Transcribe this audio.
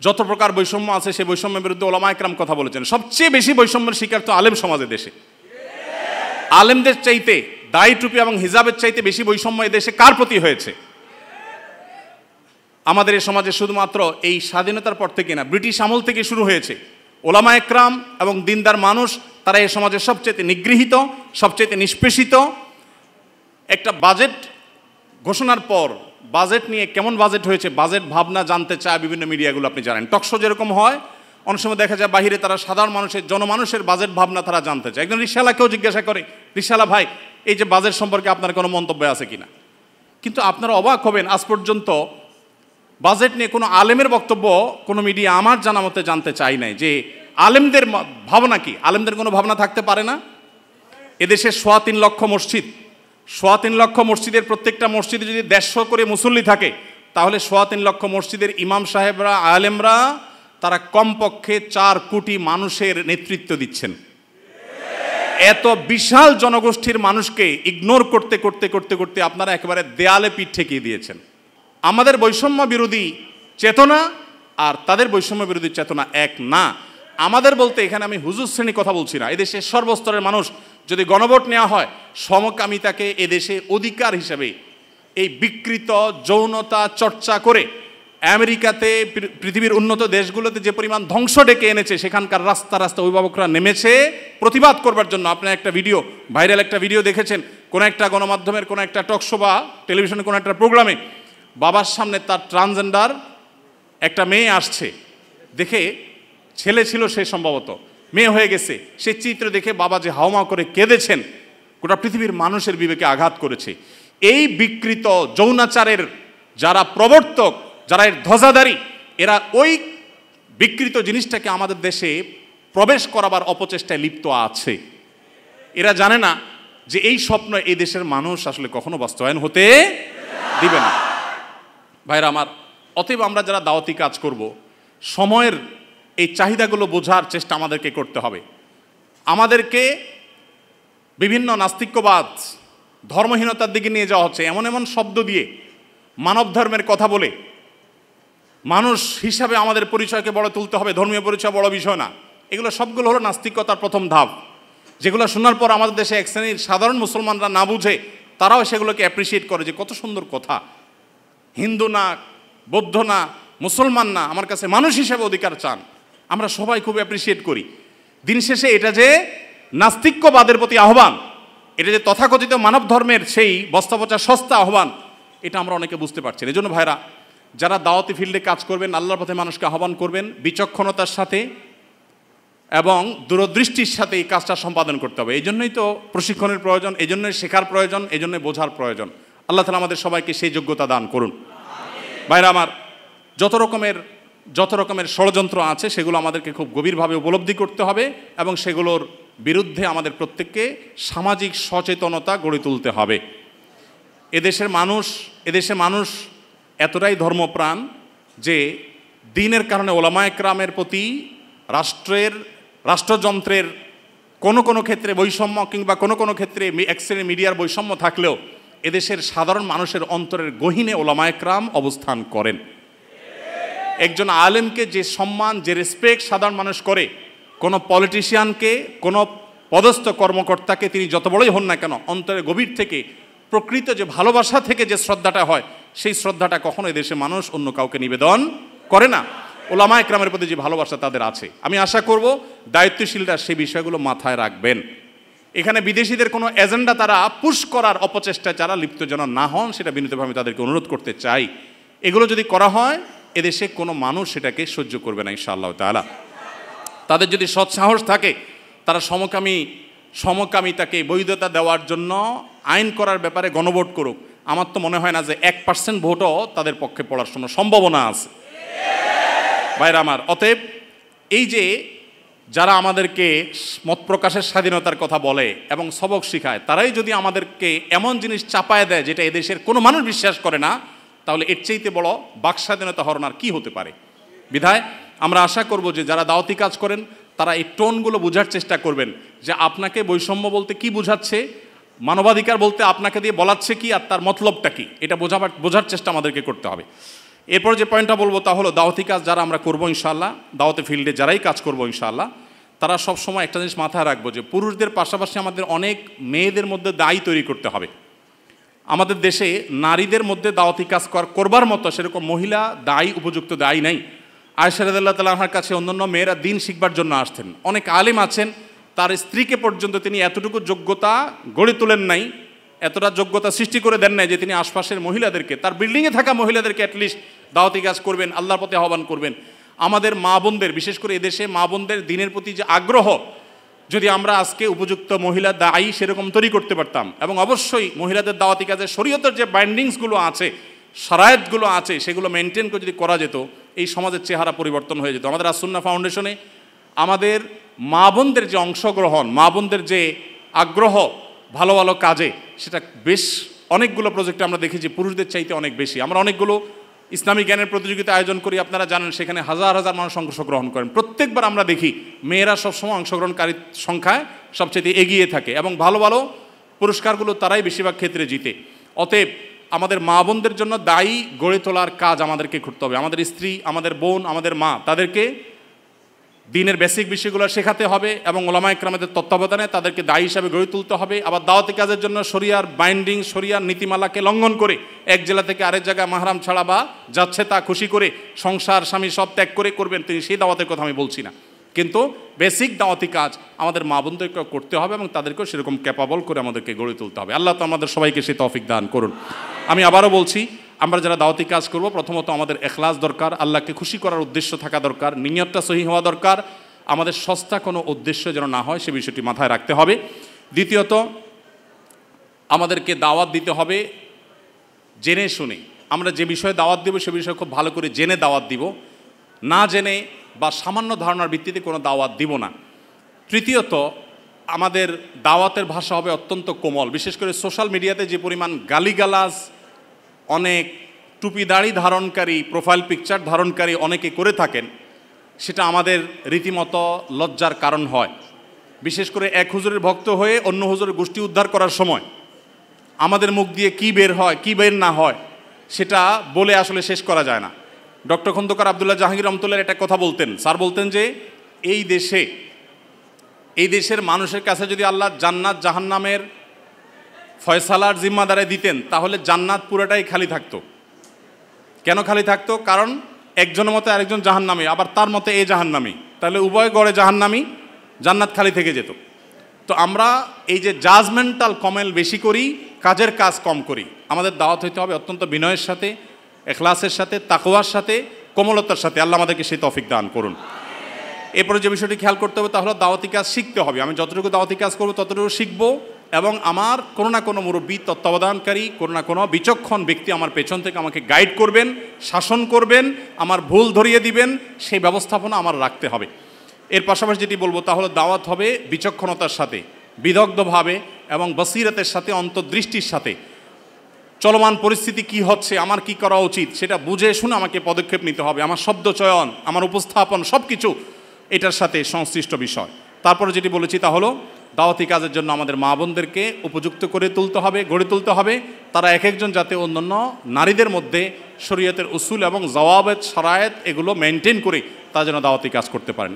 যত প্রকার বৈষম্য আছে সেই বৈষম্যের বিরুদ্ধে ওলামায়ে কেরাম কথা বলেছেন। সবচেয়ে বেশি বৈষম্যের শিকার তো আলেম সমাজের দেশে। আলেমদের চাইতে দাড়ি টুপি এবং হিজাবের চাইতে বেশি বৈষম্য এদেশে কার প্রতি হয়েছে? আমাদের এই সমাজে শুধুমাত্র এই স্বাধীনতার পর থেকে না, ব্রিটিশ আমল থেকে শুরু হয়েছে। ওলামায়ে কেরাম এবং দিনদার মানুষ তারা এই সমাজের সবচেয়ে নিগৃহীত, সবচেয়ে নিষ্পেষিত। একটা বাজেট ঘোষণার পর বাজেট নিয়ে কেমন বাজেট হয়েছে বাজেট ভাবনা জানতে চায় বিভিন্ন মিডিয়াগুলো, আপনি জানেন। টকশো যেরকম হয়, অনেক সময় দেখা যায় বাহিরে তারা সাধারণ মানুষের জনমানুষের বাজেট ভাবনা তারা জানতে চায়। একজন রিকশাওয়ালাকেও জিজ্ঞাসা করে, রিকশাওয়ালা ভাই এই যে বাজেট সম্পর্কে আপনার কোনো মন্তব্য আছে কিনা? কিন্তু আপনারা অবাক হবেন, আজ পর্যন্ত বাজেট নিয়ে কোনো আলেমের বক্তব্য কোনো মিডিয়া আমার জানা মতে জানতে চাই নাই যে আলেমদের ভাবনা কি। আলেমদের কোনো ভাবনা থাকতে পারে না? এদেশে 3.25 লক্ষ মসজিদ, 3.25 লক্ষ মসজিদের প্রত্যেকটা মসজিদে যদি 150 করে মুসল্লি থাকে, তাহলে 3.25 লক্ষ মসজিদের ইমাম সাহেবরা, আলেমরা তারা কমপক্ষে 4 কোটি মানুষের নেতৃত্ব দিচ্ছেন। এত বিশাল জনগোষ্ঠীর মানুষকে ইগনোর করতে করতে করতে করতে আপনারা একেবারে দেয়ালে পিঠ ঠেকিয়ে দিয়েছেন। আমাদের বৈষম্য বিরোধী চেতনা আর তাদের বৈষম্য বিরোধী চেতনা এক না। আমাদের বলতে এখানে আমি হুজুর শ্রেণী কথা বলছি না। এদেশের সর্বস্তরের মানুষ যদি গণভোট নেওয়া হয়, সমকামিতাকে এদেশে অধিকার হিসেবে এই বিকৃত যৌনতা চর্চা করে আমেরিকাতে, পৃথিবীর উন্নত দেশগুলোতে যে পরিমাণ ধ্বংস ডেকে এনেছে, সেখানকার রাস্তা রাস্তা অভিভাবকরা নেমেছে প্রতিবাদ করবার জন্য। আপনার একটা ভিডিও, ভাইরাল একটা ভিডিও দেখেছেন, কোনো একটা গণমাধ্যমের কোনো একটা টকশো বা টেলিভিশনের কোনো একটা প্রোগ্রামে বাবার সামনে তার ট্রান্সজেন্ডার একটা মেয়ে আসছে, দেখে ছেলে ছিল সে, সম্ভবত মেয়ে হয়ে গেছে, সে চিত্র দেখে বাবা যে হাওমাও করে কেঁদেছেন, গোটা পৃথিবীর মানুষের বিবেকে আঘাত করেছে। এই বিকৃত যৌনাচারের যারা প্রবর্তক, যারা এর ধ্বজাধারী, এরা ওই বিকৃত জিনিসটাকে আমাদের দেশে প্রবেশ করাবার অপচেষ্টায় লিপ্ত আছে। এরা জানে না যে এই স্বপ্ন এই দেশের মানুষ আসলে কখনো বাস্তবায়ন হতে দিবে না। ভাইরা আমার, অতএব আমরা যারা দাওয়াতি কাজ করব, সময়ের এই চাহিদাগুলো বোঝার চেষ্টা আমাদেরকে করতে হবে। আমাদেরকে বিভিন্ন নাস্তিক্যবাদ, ধর্মহীনতার দিকে নিয়ে যাওয়া হচ্ছে, এমন এমন শব্দ দিয়ে, মানব ধর্মের কথা বলে মানুষ হিসাবে আমাদের পরিচয়কে বড় তুলতে হবে, ধর্মীয় পরিচয় বড় বিষয় না। এগুলো সবগুলো হলো নাস্তিকতার প্রথম ধাপ, যেগুলো শোনার পর আমাদের দেশে এক শ্রেণীর সাধারণ মুসলমানরা না বুঝে তারাও সেগুলোকে অ্যাপ্রিসিয়েট করে যে কত সুন্দর কথা, হিন্দু না, বৌদ্ধ না, মুসলমান না, আমার কাছে মানুষ হিসাবে অধিকার চান। আমরা সবাই খুব অ্যাপ্রিসিয়েট করি। দিন শেষে এটা যে নাস্তিক্যবাদের প্রতি আহ্বান, এটা যে তথাকথিত মানব ধর্মের সেই বস্তাপচা সস্তা আহ্বান, এটা আমরা অনেকে বুঝতে পারছি। এই জন্য ভাইরা, যারা দাওয়াতি ফিল্ডে কাজ করবেন, আল্লাহর পথে মানুষকে আহ্বান করবেন, বিচক্ষণতার সাথে এবং দূরদৃষ্টির সাথে এই কাজটা সম্পাদন করতে হবে। এই জন্যই তো প্রশিক্ষণের প্রয়োজন, এই জন্যই শেখার প্রয়োজন, এই জন্যই বোঝার প্রয়োজন। আল্লাহ তাআলা আমাদের সবাইকে সেই যোগ্যতা দান করুন। ভাইরা আমার, যত রকমের ষড়যন্ত্র আছে সেগুলো আমাদেরকে খুব গভীরভাবে উপলব্ধি করতে হবে এবং সেগুলোর বিরুদ্ধে আমাদের প্রত্যেককে সামাজিক সচেতনতা গড়ে তুলতে হবে। এদেশের মানুষ এতটাই ধর্মপ্রাণ যে দ্বীনের কারণে ওলামায়ে কেরামের প্রতি রাষ্ট্রযন্ত্রের কোনো ক্ষেত্রে বৈষম্য কিংবা কোনো ক্ষেত্রে এক শ্রেণীর মিডিয়ার বৈষম্য থাকলেও এদেশের সাধারণ মানুষের অন্তরের গহীনে ওলামায়ে কেরাম অবস্থান করেন। একজন আলেমকে যে সম্মান, যে রেসপেক্ট সাধারণ মানুষ করে, কোনো পলিটিশিয়ানকে, কোনো পদস্থ কর্মকর্তাকে তিনি যত বড়ই হন না কেন, অন্তরের গভীর থেকে প্রকৃত যে ভালোবাসা থেকে যে শ্রদ্ধাটা হয়, সেই শ্রদ্ধাটা কখনো এদেশে মানুষ অন্য কাউকে নিবেদন করে না। ওলামায়ে কেরামের প্রতি যে ভালোবাসা তাদের আছে, আমি আশা করব দায়িত্বশীলরা সেই বিষয়গুলো মাথায় রাখবেন। এখানে বিদেশিদের কোনো এজেন্ডা তারা পুশ করার অপচেষ্টায় যারা লিপ্ত যেন না হন, সেটা বিনীতভাবে তাদেরকে অনুরোধ করতে চাই। এগুলো যদি করা হয়, এদেশে কোনো মানুষ সেটাকে সহ্য করবে না ইনশাআল্লাহ তাআলা। তাদের যদি সৎসাহস থাকে, তারা সমকামিতাকে বৈধতা দেওয়ার জন্য আইন করার ব্যাপারে গণভোট করুক। আমার তো মনে হয় না যে 1% ভোটও তাদের পক্ষে পড়ার কোনো সম্ভাবনা আছে। ভাইরা আমার, অতএব এই যে যারা আমাদেরকে মত প্রকাশের স্বাধীনতার কথা বলে এবং সবক শিখায়, তারাই যদি আমাদেরকে এমন জিনিস চাপায় দেয় যেটা এদেশের কোনো মানুষ বিশ্বাস করে না, তাহলে এর চাইতে বড় বাক স্বাধীনতা হরণার কি হতে পারে। বিধায় আমরা আশা করব যে যারা দাওয়াতি কাজ করেন তারা এই টোনগুলো বোঝার চেষ্টা করবেন যে আপনাকে বৈষম্য বলতে কি বোঝাচ্ছে, মানবাধিকার বলতে আপনাকে দিয়ে বলাচ্ছে কি, আর তার মতলবটা কি, এটা বোঝার চেষ্টা আমাদেরকে করতে হবে। এরপর যে পয়েন্টটা বলবো তা হলো দাওয়াতি কাজ যারা আমরা করবো ইনশাআল্লাহ, দাওয়াতি ফিল্ডে যারাই কাজ করবো ইনশাআল্লাহ, তারা সবসময় একটা জিনিস মাথায় রাখবো যে পুরুষদের পাশাপাশি আমাদের অনেক মেয়েদের মধ্যে দায়ী তৈরি করতে হবে। আমাদের দেশে নারীদের মধ্যে দাওয়াতি কাজ করবার মতো সেরকম মহিলা দায়ী, উপযুক্ত দায়ী নাই। আয়েশা রাদিয়াল্লাহু তাআলা আনহার কাছে অন্যান্য মেয়েরা দিন শিখবার জন্য আসতেন। অনেক আলেম আছেন, তার স্ত্রীকে পর্যন্ত তিনি এতটুকু যোগ্যতা গড়ে তোলেন নাই, এতটা যোগ্যতা সৃষ্টি করে দেন নাই যে তিনি আশপাশের মহিলাদেরকে, তার বিল্ডিংয়ে থাকা মহিলাদেরকে অ্যাটলিস্ট দাওয়াতি কাজ করবেন, আল্লাহর পথে আহ্বান করবেন। আমাদের মা বোনদের, বিশেষ করে এদেশে মা বোনদের দিনের প্রতি যে আগ্রহ, যদি আমরা আজকে উপযুক্ত মহিলা দায়ী সেরকম তৈরি করতে পারতাম, এবং অবশ্যই মহিলাদের দাওয়াতি কাজে শরীয়তের যে বাইন্ডিংসগুলো আছে, শারায়েতগুলো আছে, সেগুলো মেনটেন করে যদি করা যেত, এই সমাজের চেহারা পরিবর্তন হয়ে যেত। আমাদের আস-সুন্নাহ ফাউন্ডেশনে আমাদের মা বোনদের যে অংশগ্রহণ, মা বোনদের যে আগ্রহ ভালো ভালো কাজে, সেটা বেশ অনেকগুলো প্রজেক্টে আমরা দেখেছি পুরুষদের চাইতে অনেক বেশি। আমরা অনেকগুলো ইসলামিক জ্ঞানের প্রতিযোগিতা আয়োজন করি, আপনারা জানেন, সেখানে হাজার হাজার মানুষ অংশগ্রহণ করেন। প্রত্যেকবার আমরা দেখি মেয়েরা সবসময় অংশগ্রহণকারীর সংখ্যায় সবচেয়ে এগিয়ে থাকে, এবং ভালো ভালো পুরস্কারগুলো তারাই বেশিরভাগ ক্ষেত্রে জিতে। অতএব আমাদের মা বোনদের জন্য দায়ী গড়ে তোলার কাজ আমাদেরকে করতে হবে। আমাদের স্ত্রী, আমাদের বোন, আমাদের মা, তাদেরকে দিনের বেসিক বিষয়গুলো শেখাতে হবে, এবং ওলামায়ে কেরামদের তত্ত্বাবধানে তাদেরকে দায়ী হিসাবে গড়ে তুলতে হবে। আবার দাওয়াতি কাজের জন্য শরিয়ার বাইন্ডিং, শরিয়ার নীতিমালাকে লঙ্ঘন করে এক জেলা থেকে আরেক জায়গায় মাহরাম ছাড়া বা যাচ্ছে তা খুশি করে সংসার স্বামী সব ত্যাগ করে করবেন তিনি, সেই দাওয়াতের কথা আমি বলছি না। কিন্তু বেসিক দাওয়াতি কাজ আমাদের মা বোনদেরকে করতে হবে, এবং তাদেরকেও সেরকম ক্যাপাবল করে আমাদেরকে গড়ে তুলতে হবে। আল্লাহ তো আমাদের সবাইকে সেই তৌফিক দান করুন। আমি আবারও বলছি, আমরা যারা দাওয়াতি কাজ করব, প্রথমত আমাদের ইখলাস দরকার, আল্লাহকে খুশি করার উদ্দেশ্য থাকা দরকার, নিয়তটা সহি হওয়া দরকার, আমাদের সস্তা কোনো উদ্দেশ্য যেন না হয় সে বিষয়টি মাথায় রাখতে হবে। দ্বিতীয়ত, আমাদেরকে দাওয়াত দিতে হবে জেনে শুনে। আমরা যে বিষয়ে দাওয়াত দেব সে বিষয়ে খুব ভালো করে জেনে দাওয়াত দিব, না জেনে বা সামান্য ধারণার ভিত্তিতে কোনো দাওয়াত দিব না। তৃতীয়ত, আমাদের দাওয়াতের ভাষা হবে অত্যন্ত কোমল। বিশেষ করে সোশ্যাল মিডিয়াতে যে পরিমাণ গালিগালাজ অনেক টুপি দাড়ি ধারণকারী, প্রোফাইল পিকচার ধারণকারী অনেকে করে থাকেন, সেটা আমাদের রীতিমতো লজ্জার কারণ হয়। বিশেষ করে এক হুজুরের ভক্ত হয়ে অন্য হুজুরের গোষ্ঠী উদ্ধার করার সময় আমাদের মুখ দিয়ে কি বের হয়, কি বের না হয়, সেটা বলে আসলে শেষ করা যায় না। ডক্টর খন্দকার আব্দুল্লাহ জাহাঙ্গীর রহমতুল্লাহর একটা কথা বলতেন, স্যার বলতেন যে এই দেশের মানুষের কাছে যদি আল্লাহ জান্নাত জাহান্নামের ফয়সালার জিম্মাদারে দিতেন, তাহলে জান্নাত পুরোটাই খালি থাকতো। কেন খালি থাকতো? কারণ একজনের মতে আরেকজন জাহান্নামী, আবার তার মতে এই জাহান্নামী, তাহলে উভয় গড়ে জাহান্নামী, জান্নাত খালি থেকে যেত। তো আমরা এই যে জাজমেন্টাল কমেল বেশি করি, কাজের কাজ কম করি। আমাদের দাওয়াত হইতে হবে অত্যন্ত বিনয়ের সাথে, ইখলাসের সাথে, তাকওয়ার সাথে, কোমলতার সাথে। আল্লাহ আমাদেরকে সেই তৌফিক দান করুন। এরপরে যে বিষয়টি খেয়াল করতে হবে তা হলো দাওয়াতি কাজ শিখতে হবে। আমি যতটুকু দাওয়াতি কাজ করবো ততটুকু শিখবো, এবং আমার কোনো না কোনো মুরব্বী, তত্ত্বাবধানকারী, কোনো না কোনো বিচক্ষণ ব্যক্তি আমার পেছন থেকে আমাকে গাইড করবেন, শাসন করবেন, আমার ভুল ধরিয়ে দিবেন, সেই ব্যবস্থাপনা আমার রাখতে হবে। এর পাশাপাশি যেটি বলবো তা হলো দাওয়াত হবে বিচক্ষণতার সাথে, বিদগ্ধভাবে এবং বসিরতের সাথে, অন্তর্দৃষ্টির সাথে। চলমান পরিস্থিতি কি হচ্ছে, আমার কি করা উচিত, সেটা বুঝে শুনে আমাকে পদক্ষেপ নিতে হবে। আমার শব্দ চয়ন, আমার উপস্থাপন, সব কিছু এটার সাথে সংশ্লিষ্ট বিষয়। তারপরে যেটি বলেছি তা হলো দাওয়াতি কাজের জন্য আমাদের মা বোনদেরকে উপযুক্ত করে তুলতে হবে, গড়ে তুলতে হবে। তারা এক একজন যাতে অন্যান্য নারীদের মধ্যে শরীয়তের উসুল এবং জওয়াবেত, শারায়েত এগুলো মেনটেন করে তারা যেন দাওয়াতি কাজ করতে পারেন।